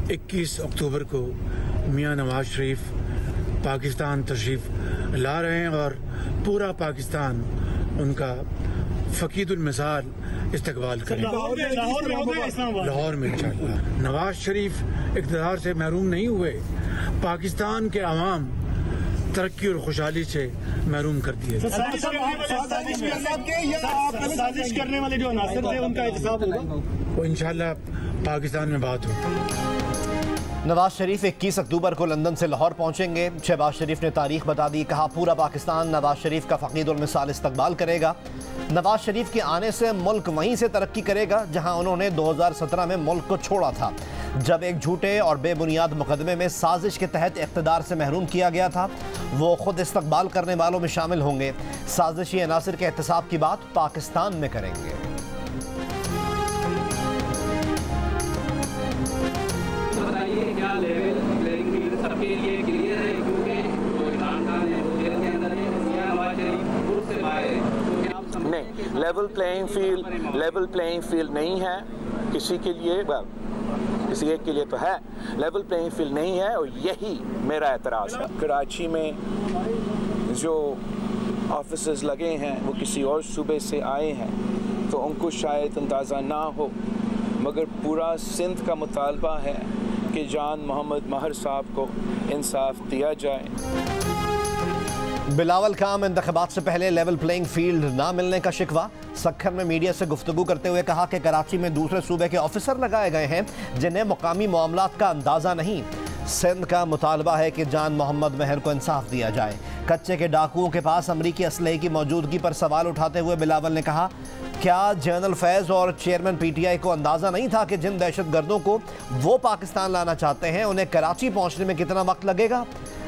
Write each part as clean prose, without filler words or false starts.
21 अक्टूबर को मियां नवाज शरीफ पाकिस्तान तशरीफ़ ला रहे हैं और पूरा पाकिस्तान उनका फ़कीदुल मिसाल इस्तकबाल करेगा। लाहौर में इंशाअल्लाह। नवाज शरीफ इक़्तिदार से महरूम नहीं हुए, पाकिस्तान के अवाम तरक्की और खुशहाली से महरूम कर दिए। साजिश करने वाले जो अनासर थे उनका एहतसाब होगा, वो इंशाअल्लाह पाकिस्तान में बात होगी। नवाज शरीफ 21 अक्टूबर को लंदन से लाहौर पहुंचेंगे। शहबाज शरीफ ने तारीख बता दी, कहा पूरा पाकिस्तान नवाज शरीफ का फ़कीदुल मिसाल इस्तकबाल करेगा। नवाज शरीफ के आने से मुल्क वहीं से तरक्की करेगा जहां उन्होंने 2017 में मुल्क को छोड़ा था, जब एक झूठे और बेबुनियाद मुकदमे में साजिश के तहत इक़्तिदार से महरूम किया गया था। वो खुद इस्तकबाल करने वालों में शामिल होंगे। साजिशी अनासिर के एहतसाब की बात पाकिस्तान में करेंगे। नहीं, लेवल प्लेइंग फील्ड नहीं है किसी के लिए, किसी एक के लिए तो है, लेवल प्लेइंग फील्ड नहीं है और यही मेरा एतराज़ है। कराची में जो ऑफिसर्स लगे हैं वो किसी और सूबे से आए हैं तो उनको शायद अंदाज़ा ना हो, मगर पूरा सिंध का मुतालबा है कि जान मोहम्मद महर साहब को इंसाफ दिया जाए। बिलावल खान इंतखाबात से पहले लेवल प्लेइंग फील्ड ना मिलने का शिकवा। सक्खर में मीडिया से गुफ्तगू करते हुए कहा कि कराची में दूसरे सूबे के ऑफिसर लगाए गए हैं जिन्हें मुकामी मामलात का अंदाज़ा नहीं। सिंध का मुतालबा है कि जान मोहम्मद महर को इंसाफ दिया जाए। कच्चे के डाकुओं के पास अमरीकी असलहे की मौजूदगी पर सवाल उठाते हुए बिलावल ने कहा, क्या जनरल फैज़ और चेयरमैन PTI को अंदाज़ा नहीं था कि जिन दहशत गर्दों को वो पाकिस्तान लाना चाहते हैं उन्हें कराची पहुँचने में कितना वक्त लगेगा।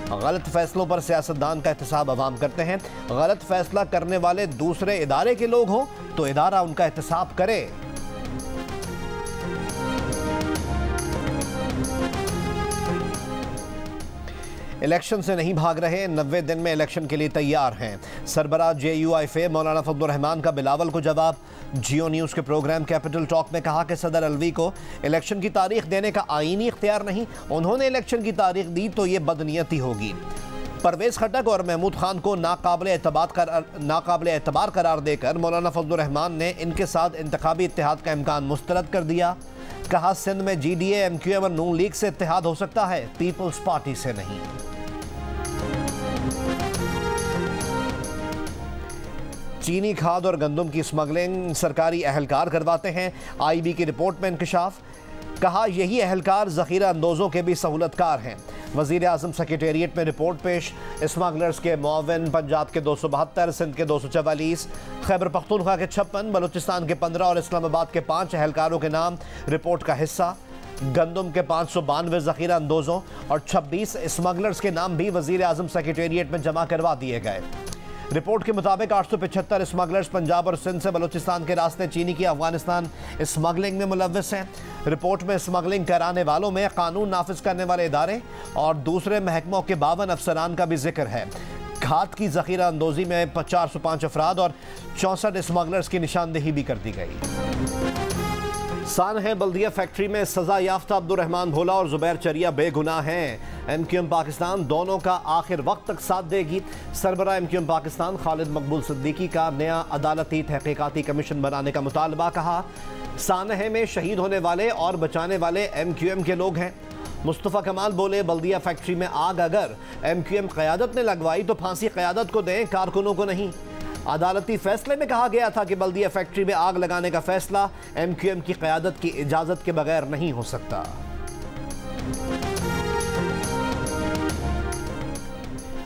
गलत फैसलों पर सियासतदान का एहतसाब अवाम करते हैं। गलत फैसला करने वाले दूसरे इदारे के लोग हों तो इदारा उनका एहतसाब करे। इलेक्शन से नहीं भाग रहे, 90 दिन में इलेक्शन के लिए तैयार हैं। सरबराह JUIFA मौलाना फजलुर रहमान का बिलावल को जवाब। जियो न्यूज़ के प्रोग्राम कैपिटल टॉक में कहा कि सदर अलवी को इलेक्शन की तारीख देने का आईनी इख्तियार नहीं, उन्होंने इलेक्शन की तारीख दी तो ये बदनीयती होगी। परवेज़ खटक और महमूद खान को नाकाबिल एतबार करार देकर मौलाना फजलुर रहमान ने इनके साथ इंतखाबी इत्तेहाद का इम्कान मुस्तरद कर दिया। कहा, सिंध में GDA, MQM और नून लीग से इत्तेहाद हो सकता है, पीपल्स पार्टी से नहीं। चीनी खाद और गंदम की स्मगलिंग सरकारी अहलकार करवाते हैं, IB की रिपोर्ट में इंकशाफ। कहा, यही अहलकार ज़ख़ीरा अंदोज़ों के भी सहूलतकार हैं। वज़ीर आज़म सेक्रेटेरिएट में रिपोर्ट पेश। स्मगलर्स के मुआविन पंजाब के 272, सिंध के 244, खैबर पख्तूनख्वा के 56, बलूचिस्तान के 15 और इस्लामाबाद के 5 अहलकारों के नाम रिपोर्ट का हिस्सा। गंदम के 592 ज़ख़ीरा अंदोज़ों और 26 स्मगलर्स के नाम भी वज़ीर आज़म सेक्रेटेरिएट में जमा करवा दिए गए। रिपोर्ट के मुताबिक 875 स्मगलर्स पंजाब और सिंध से बलूचिस्तान के रास्ते चीनी की अफगानिस्तान स्मगलिंग में मुलव्वस हैं। रिपोर्ट में स्मगलिंग कराने वालों में कानून नाफिज करने वाले इदारे और दूसरे महकमों के 52 अफसरान का भी जिक्र है। खाद की ज़ख़ीरा अंदोज़ी में 405 अफराद और 64 स्मगलर्स की निशानदेही भी कर दी गई। सानह बल्दिया फैक्ट्री में सजा याफ्ता अब्दुर्रहमान भोला और ज़ुबैर चरिया बेगुनाह हैं। MQM पाकिस्तान दोनों का आखिर वक्त तक साथ देगी। सरबराह MQM पाकिस्तान खालिद मकबूल सिद्दीकी का नया अदालती तहकीकाती कमीशन बनाने का मुतालबा। कहा, सानह में शहीद होने वाले और बचाने वाले MQM के लोग हैं। मुस्तफ़ा कमाल बोले, बल्दिया फैक्ट्री में आग अगर MQM क़यादत ने लगवाई तो फांसी क़यादत को दें, कारकुनों को नहीं। अदालती फैसले में कहा गया था कि बल्दिया फैक्ट्री में आग लगाने का फैसला MQM की क़यादत की इजाज़त के बगैर नहीं हो सकता।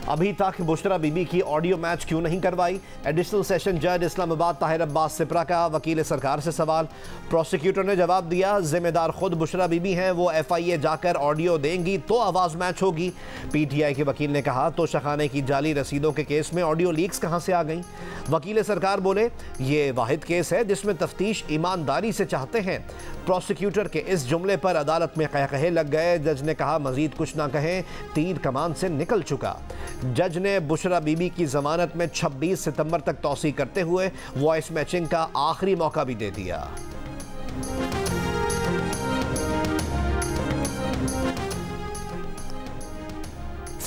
अभी तक बुशरा बीबी की ऑडियो मैच क्यों नहीं करवाई? एडिशनल सेशन जज इस्लामाबाद ताहिर अब्बास सिपरा का वकील सरकार से सवाल। प्रोसिक्यूटर ने जवाब दिया, जिम्मेदार खुद बुशरा बीबी हैं, वो FIA जाकर ऑडियो देंगी तो आवाज़ मैच होगी। PTI के वकील ने कहा, तो शखाने की जाली रसीदों के केस में ऑडियो लीक्स कहाँ से आ गई? वकील सरकार बोले, ये वाहिद केस है जिसमें तफ्तीश ईमानदारी से चाहते हैं। प्रोसिक्यूटर के इस जुमले पर अदालत में कहकहे लग गए। जज ने कहा, मजीद कुछ ना कहें, तीर कमान से निकल चुका। जज ने बुशरा बीबी की जमानत में 26 सितंबर तक तौसीक करते हुए वॉइस मैचिंग का आखिरी मौका भी दे दिया।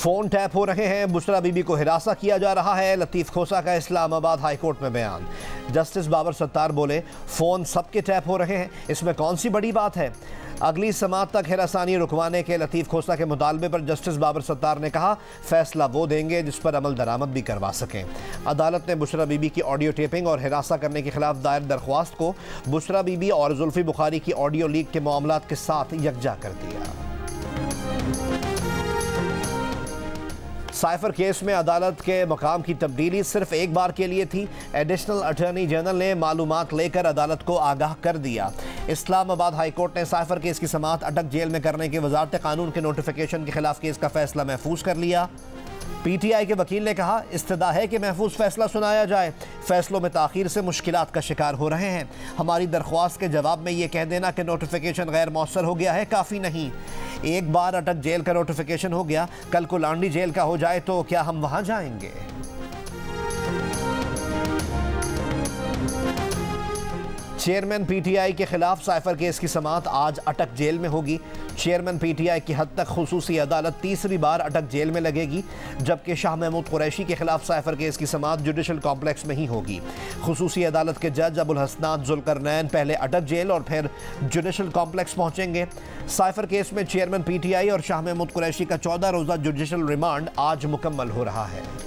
फोन टैप हो रहे हैं, बुशरा बीबी को हिरासा किया जा रहा है। लतीफ़ खोसा का इस्लामाबाद हाई कोर्ट में बयान। जस्टिस बाबर सत्तार बोले, फोन सबके टैप हो रहे हैं, इसमें कौन सी बड़ी बात है। अगली समाअत तक हिरासानी रुकवाने के लतीफ़ खोसा के मुतालबे पर जस्टिस बाबर सत्तार ने कहा, फैसला वो देंगे जिस पर अमल दरामद भी करवा सकें। अदालत ने बुशरा बीबी की ऑडियो टेपिंग और हिरासा करने के खिलाफ दायर दरख्वास्त को बुशरा बीबी और जुल्फी बुखारी की ऑडियो लीक के मामलात के साथ यकजा कर दिया। साइफर केस में अदालत के मकाम की तब्दीली सिर्फ एक बार के लिए थी। एडिशनल अटॉर्नी जनरल ने मालूमात लेकर अदालत को आगाह कर दिया। इस्लामाबाद हाई कोर्ट ने साइफर केस की समाअत अटक जेल में करने के वजारत कानून के नोटिफिकेशन के खिलाफ केस का फैसला महफूज कर लिया। पीटीआई के वकील ने कहा, इस्तदा है कि महफूज फैसला सुनाया जाए, फैसलों में ताखीर से मुश्किलात का शिकार हो रहे हैं। हमारी दरख्वास्त के जवाब में ये कह देना कि नोटिफिकेशन गैर मौसर हो गया है काफ़ी नहीं। एक बार अटक जेल का नोटिफिकेशन हो गया, कल को लांडी जेल का हो जाए तो क्या हम वहां जाएंगे। चेयरमैन पीटीआई के खिलाफ साइफर केस की समाअत आज अटक जेल में होगी। चेयरमैन पीटीआई की हद तक खुसूसी अदालत तीसरी बार अटक जेल में लगेगी, जबकि शाह महमूद कुरैशी के खिलाफ साइफर केस की समाअत जुडिशल कॉम्प्लेक्स में ही होगी। खुसूसी अदालत के जज अबुल हसनात जुल्करनैन पहले अटक जेल और फिर जुडिशल कॉम्प्लेक्स पहुंचेंगे। साइफर केस में चेयरमैन पीटीआई और शाह महमूद कुरैशी का 14 रोज़ा जुडिशल रिमांड आज मुकम्मल हो रहा है।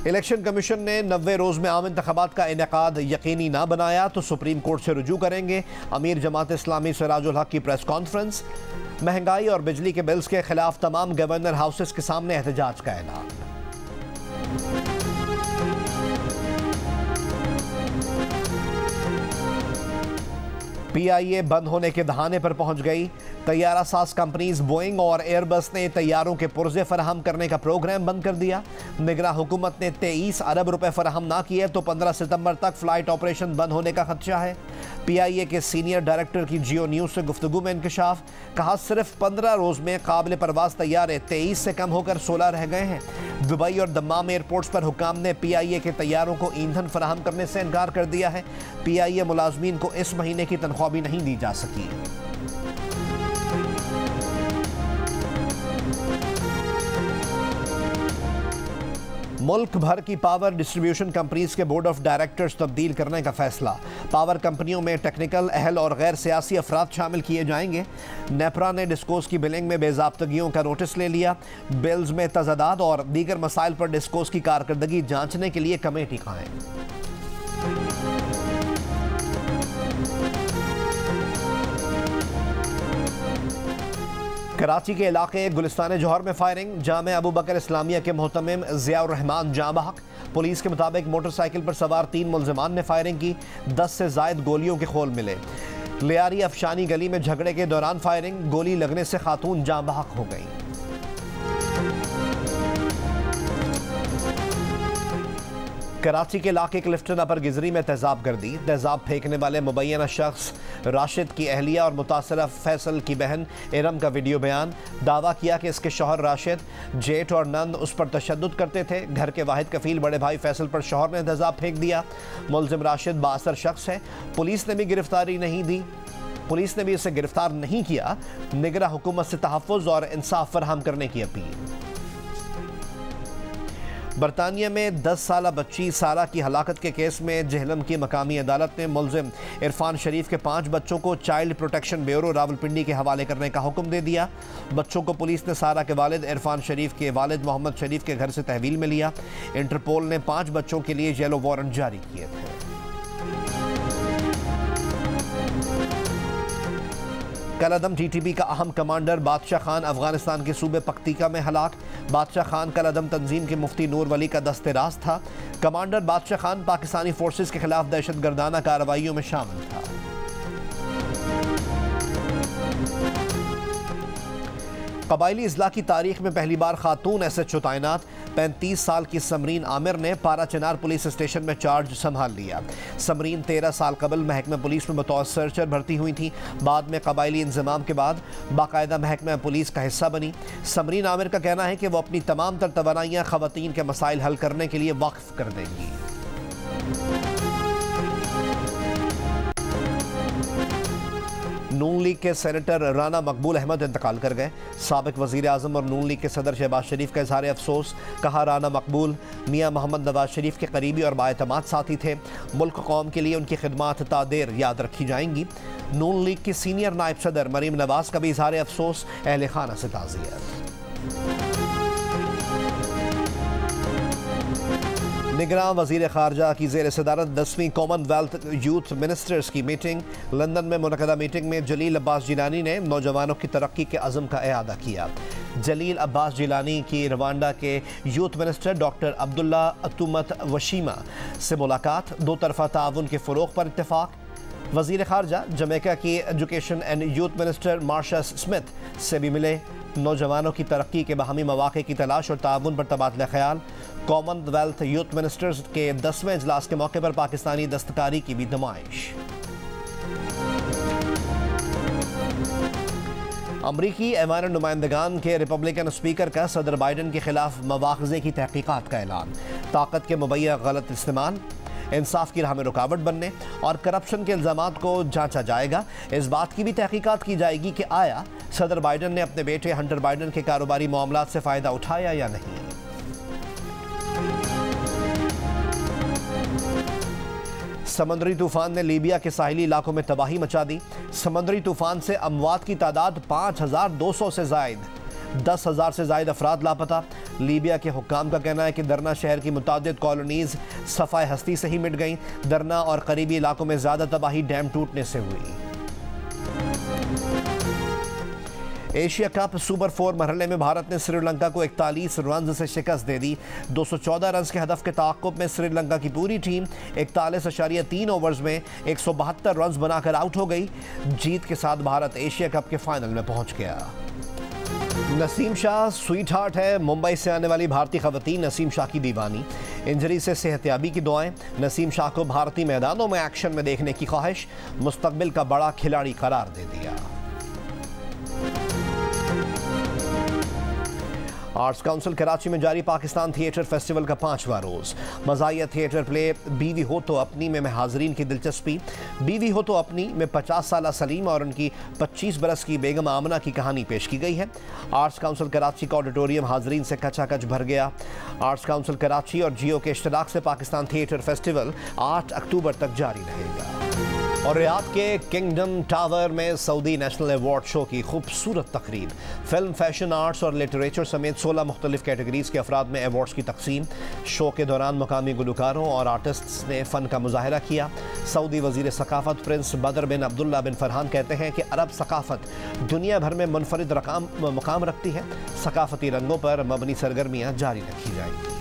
इलेक्शन कमीशन ने 90 रोज़ में आम इंतखाबात का इनेकाद यकीनी ना बनाया तो सुप्रीम कोर्ट से रुजू करेंगे। अमीर जमात इस्लामी सिराजुल हक की प्रेस कॉन्फ्रेंस। महंगाई और बिजली के बिल्स के खिलाफ तमाम गवर्नर हाउसेस के सामने एहतजाज का ऐलान। PIA बंद होने के दहाने पर पहुंच गई। तैयारा साज कंपनीज बोइंग और एयरबस ने तैयारों के पुर्जे फराहम करने का प्रोग्राम बंद कर दिया। निगरान हुकूमत ने 23 अरब रुपए फराहम ना किए तो 15 सितंबर तक फ्लाइट ऑपरेशन बंद होने का खदशा है। PIA के सीनियर डायरेक्टर की जियो न्यूज़ से गुफ्तगू में इंकशाफ। कहा, सिर्फ 15 रोज़ में काबिल परवाज तैयारे 23 से कम होकर 16 रह गए हैं। दुबई और दम्माम एयरपोर्ट्स पर हुकाम ने PIA के तैयारों को ईंधन फराहम करने से इनकार कर दिया है। PIA मुलाजमीन को इस महीने की तनख्वाह भी नहीं दी जा सकी। मुल्क भर की पावर डिस्ट्रीब्यूशन कंपनीज के बोर्ड ऑफ डायरेक्टर्स तब्दील करने का फैसला। पावर कंपनियों में टेक्निकल, अहल और गैर सियासी अफराद शामिल किए जाएंगे। नेपरा ने डिस्कोस की बिलिंग में बेजाब्तगियों का नोटिस ले लिया। बिल्स में तजादाद और दीगर मसाइल पर डिस्कोस की कारकर्दगी जांचने के लिए कमेटी कायम। कराची के इलाके गुलिस्तान जौहर में फायरिंग। जामे अबू बकर इस्लामिया के मोहतमिम ज़ियाउर रहमान जाँ बहक। पुलिस के मुताबिक मोटरसाइकिल पर सवार 3 मुलजमान ने फायरिंग की। 10 से ज़ायद गोलियों के खोल मिले। लियारी अफशानी गली में झगड़े के दौरान फायरिंग। गोली लगने से खातून जाँ बहक हो गई। कराची के इलाके क्लिफ्टन अपर गिजरी में तेजाब गर्दी। तेजाब फेंकने वाले मुबैना शख्स राशिद की अहलिया और मुतासरा फैसल की बहन इरम का वीडियो बयान। दावा किया कि इसके शौहर राशिद, जेठ और नंद उस पर तशद्दुद करते थे। घर के वाहिद कफील बड़े भाई फैसल पर शौहर ने तेजाब फेंक दिया। मुलजिम राशिद बाअसर शख्स है। पुलिस ने भी गिरफ्तारी नहीं दी। पुलिस ने भी इसे गिरफ्तार नहीं किया। निगरान हुकूमत से तहफ़्फ़ुज़ और इंसाफ फराहम करने की अपील। बरतानिया में 10 साला बच्ची सारा की हलाकत के केस में जहलम की मकामी अदालत ने मुलजिम इरफान शरीफ के 5 बच्चों को चाइल्ड प्रोटेक्शन ब्यूरो रावलपिंडी के हवाले करने का हुक्म दे दिया। बच्चों को पुलिस ने सारा के वालिद इरफान शरीफ के वालिद मोहम्मद शरीफ के घर से तहवील में लिया। इंटरपोल ने 5 बच्चों के लिए येलो वारंट जारी किए थे। कलअदम TTP का अहम कमांडर बादशाह खान अफगानिस्तान के सूबे पख्तीका में हलाक। बादशाह खान कलअदम तंजीम के मुफ्ती नूर वली का दस्ते-रास्त था। कमांडर बादशाह खान पाकिस्तानी फोर्सेस के खिलाफ दहशतगर्दाना कार्रवाइयों में शामिल था। कबायली इजला की तारीख में पहली बार खातून SHO तैनात। 35 साल की समरीन आमिर ने पारा चिनार पुलिस स्टेशन में चार्ज संभाल लिया। समरीन 13 साल कबल महकमा पुलिस में बतौर सर्चर भर्ती हुई थी। बाद में कबायली इंजमाम के बाद बाकायदा महकमा पुलिस का हिस्सा बनी। समरीन आमिर का कहना है कि वो अपनी तमाम तर तवानाइयाँ खवातीन के मसाइल हल करने के लिए वक्फ कर देंगी। नून लीग के सेनेटर राना मकबूल अहमद इंतकाल कर गए। साबिक वज़ीर आज़म और नून लीग के सदर शहबाज शरीफ का इज़हार अफसोस। कहा, राना मकबूल मियाँ मोहम्मद नवाज शरीफ के करीबी और बाएतमाद साथी थे। मुल्क कौम के लिए उनकी खिदमात तादेर याद रखी जाएंगी। नून लीग की सीनियर नायब सदर मरीम नवाज का भी इज़हार अफसोस। अहले खाना से ताज़ियत। निगरान वज़ीर ख़ारजा की ज़ेर सदारत 10वीं कॉमनवेल्थ यूथ मिनिस्टर्स की मीटिंग। लंदन में मुनक़दा मीटिंग में जलील अब्बास जिलानी ने नौजवानों की तरक्की के अज़म का इआदा किया। जलील अब्बास जिलानी की रवांडा के यूथ मिनिस्टर डॉक्टर अब्दुल्ला अतुमत वशीमा से मुलाकात। दो तरफ़ा ताउन के फ़रोग़ पर इत्तेफाक। वज़ीर ख़ारजा जमैका की एजुकेशन एंड यूथ मिनिस्टर मार्शस स्मिथ से भी मिले। नौजवानों की तरक्की के बाहमी मौक़े की तलाश और ताउन पर तबादला ख्याल। कॉमनवेल्थ यूथ मिनिस्टर्स के 10वें इजलास के मौके पर पाकिस्तानी दस्तकारी की भी नुमाइश। अमरीकी ऐवान नुमाइंदगान के रिपब्लिकन स्पीकर का सदर बाइडन के खिलाफ मवाख़ज़े की तहक़ीक़ात का ऐलान। ताकत के मुबैया गलत इस्तेमाल, इंसाफ की राह में रुकावट बनने और करप्शन के इल्ज़ामात को जांचा जाएगा। इस बात की भी तहक़ीक़ात की जाएगी कि आया सदर बाइडन ने अपने बेटे हंटर बाइडन के कारोबारी मामलात से फ़ायदा उठाया या नहीं। समुद्री तूफान ने लीबिया के साहिली इलाकों में तबाही मचा दी। समुद्री तूफान से अमवात की तादाद 5200 से ज़ायद, 10,000 से ज़ायद अफराद लापता। लीबिया के हुक्काम का कहना है कि दरना शहर की मुतादिद कॉलोनीज़ सफ़ाए हस्ती से ही मिट गईं। दरना और करीबी इलाकों में ज़्यादा तबाही डैम टूटने से हुई। एशिया कप सुपर 4 मरहले में भारत ने श्रीलंका को 41 रन से शिकस्त दे दी। 214 रन के हदफ के ताक़ुब में श्रीलंका की पूरी टीम 41.3 ओवर्स में 172 रन बनाकर आउट हो गई। जीत के साथ भारत एशिया कप के फाइनल में पहुंच गया। नसीम शाह स्वीट हार्ट है। मुंबई से आने वाली भारतीय खवातीन नसीम शाह की दीवानी। इंजरी से सेहतयाबी की दुआएं। नसीम शाह को भारतीय मैदानों में एक्शन में देखने की ख्वाहिश। मुस्तकबिल का बड़ा खिलाड़ी करार दे दिया। आर्ट्स काउंसिल कराची में जारी पाकिस्तान थिएटर फेस्टिवल का 5वां रोज़। मज़ाहिया थिएटर प्ले बीवी हो तो अपनी में हाज़रीन की दिलचस्पी। बीवी हो तो अपनी में 50 साला सलीम और उनकी 25 बरस की बेगम आमना की कहानी पेश की गई है। आर्ट्स काउंसिल कराची का ऑडिटोरियम हाज़रीन से कचाकच भर गया। आर्ट्स काउंसिल कराची और जियो के इश्तराक से पाकिस्तान थिएटर फेस्टिवल 8 अक्टूबर तक जारी रहेगा। और रियाद के किंगडम टावर में सऊदी नेशनल अवार्ड शो की खूबसूरत तकरीब। फिल्म, फैशन, आर्ट्स और लिटरेचर समेत 16 मुख्तलिफ कैटेगरीज के अफराद में अवार्ड्स की तकसीम। शो के दौरान मुकामी गुलकारों और आर्टिस्ट्स ने फ़न का मुजाहरा किया। सऊदी वज़ीर सकाफ़त प्रिंस बदर बिन अब्दुल्ला बिन फरहान कहते हैं कि अरब सकाफ़त दुनिया भर में मुनफरिद मुकाम रखती है। सकाफ़ती रंगों पर मबनी सरगर्मियाँ जारी रखी जाएंगी।